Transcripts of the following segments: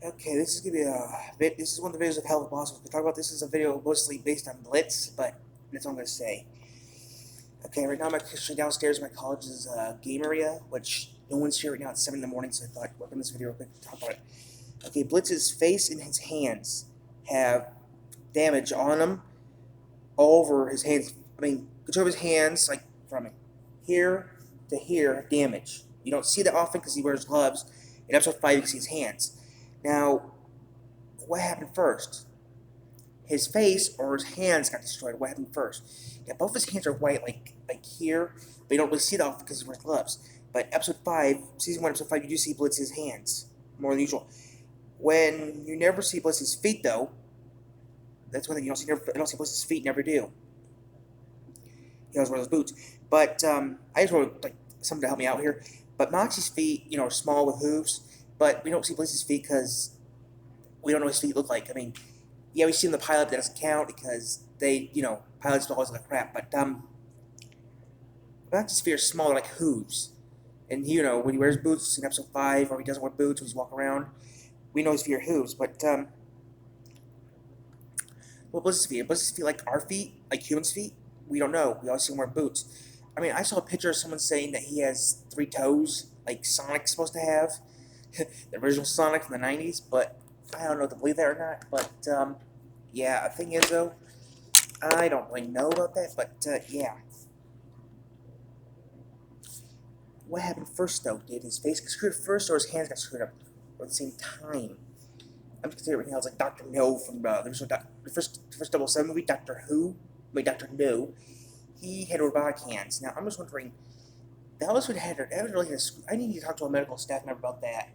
Okay, this is gonna be this is one of the videos of Hell of Boss. We're talk about this is a video mostly based on Blitz, but that's all I'm gonna say. Okay, right now I'm actually downstairs in my college's game area, which no one's here right now. It's 7 in the morning, so I thought work on this video real quick to talk about it. Okay, Blitz's face and his hands have damage on them all over his hands. I mean, control of his hands, like from here to here, have damage. You don't see that often because he wears gloves. In episode 5, you can see his hands. Now, what happened first? His face or his hands got destroyed. What happened first? Yeah, both his hands are white, like here, but you don't really see that often because he wears gloves. But episode 5, season 1, episode 5, you do see Blitz's hands more than usual. When you never see Blitz's feet, though, that's one thing you don't see Blitz's feet. Never do. He always wears those boots. But I just want like someone to help me out here. But Moxie's feet, are small with hooves, but we don't see Blitz's feet because we don't know what his feet look like. I mean, yeah, we see in the pilot that doesn't count because they, pilots do all this other crap. But Moxie's feet are smaller, like hooves. And when he wears boots in episode 5, or he doesn't wear boots when he's walking around, we know his feet are hooves. But what Blitz's feet? Blitz's feet like our feet, like humans' feet? We don't know. We always see him wear boots. I mean, I saw a picture of someone saying that he has 3 toes, like Sonic's supposed to have, the original Sonic from the 90s, but I don't know if to believe that or not. But, yeah, the thing is, though, I don't really know about that, but, yeah. What happened first, though? Did his face get screwed up first, or his hands got screwed up at the same time? I'm considering right now, it's like Dr. No from the first 007 movie, Doctor Who. Wait, Dr. No. He had robotic hands. Now, I'm just wondering, that was really had I need to talk to a medical staff member about that.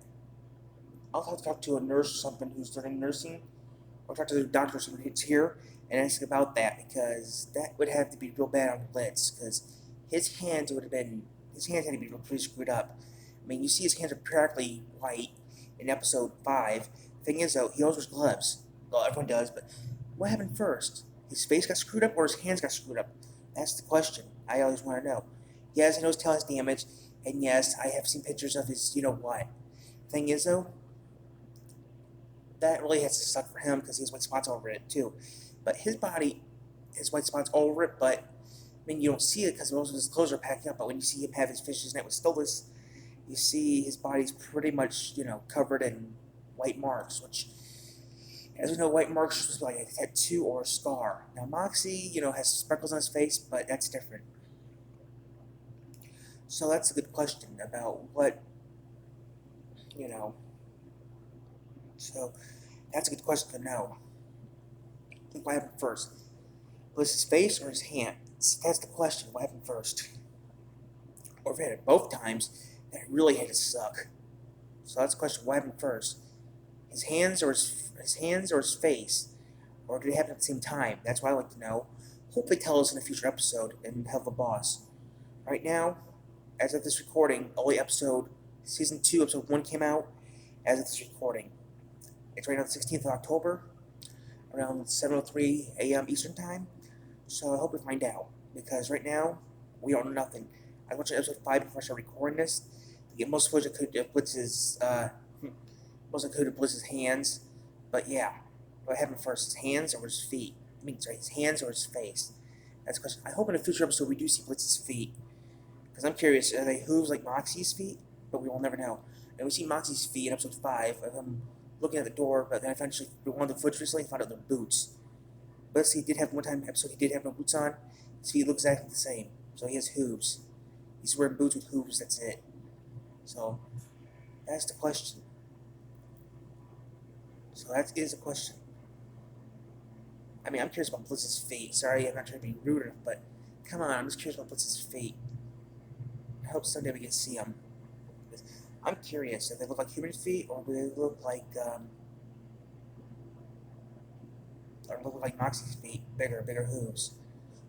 I'll have to talk to a nurse or something who's learning nursing, or talk to the doctor or someone who's here and ask about that, because that would have to be real bad on Blitz, because his hands had to be pretty screwed up. I mean, you see his hands are practically white in episode 5. The thing is, though, he always wears gloves. Well, everyone does, but what happened first? His face got screwed up or his hands got screwed up? That's the question I always want to know. Yes, I know his tail has damage, and yes, I have seen pictures of his what. Thing is, though, that really has to suck for him because he has white spots all over it, too. But his body has white spots all over it, but, I mean, you don't see it because most of his clothes are packed up, but when you see him have his fish's net with Stolas, you see his body's pretty much, covered in white marks, which, as we know, white marks are supposed to be like a tattoo or a scar. Now, Moxie, has speckles on his face, but that's different. So that's a good question about what, you know. So that's a good question to know. What happened first? Was his face or his hands? That's the question. What happened first? Or if it had it both times, that really had to suck. So that's the question. What happened first? His hands or his hands or his face? Or did it happen at the same time? That's what I like to know. Hope they tell us in a future episode in Hell of a Boss. Right now, as of this recording, only season 2, episode 1 came out as of this recording. It's right now the 16th of October, around 7:03 a.m. Eastern Time. So I hope we find out, because right now, we don't know nothing. I watched episode 5 before I started recording this to get most footage I could of Blitz's, hands. But yeah, what happened first, his hands or his feet? I mean, sorry, his hands or his face? That's the question. I hope in a future episode we do see Blitz's feet. Because I'm curious, are they hooves like Moxie's feet? But we will never know. And we see Moxie's feet in episode 5 of him looking at the door, but then eventually, one of the footage recently found out they're boots. But he did have one time episode he did have no boots on. His feet look exactly the same. So he has hooves. He's wearing boots with hooves, that's it. So, that's the question. So that is a question. I mean, I'm curious about Blitz's feet. Sorry, I'm not trying to be rude enough, but come on, I'm just curious about Blitz's feet. I hope someday we can see them. I'm curious if they look like human feet or do they look like Moxie's feet, bigger hooves.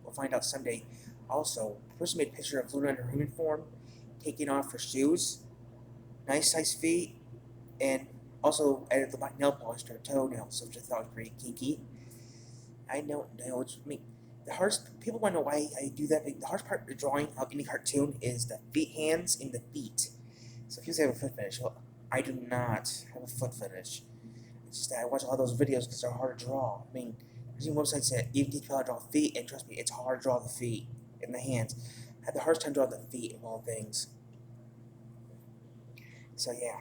We'll find out someday. Also, the person made a picture of Luna in her human form, taking off her shoes, nice size feet, and also added the black nail polish to her toenails, which I thought was pretty kinky. I don't know what you mean. People want to know why I do that. The hardest part of drawing out any cartoon is the hands and the feet. So if you say I have a foot fetish, well, I do not have a foot fetish. It's just that I watch a lot of those videos because they're hard to draw. I mean, there's even websites that even teach you how to draw feet, and trust me, it's hard to draw the feet and the hands. I had the hardest time drawing the feet of all things. So yeah.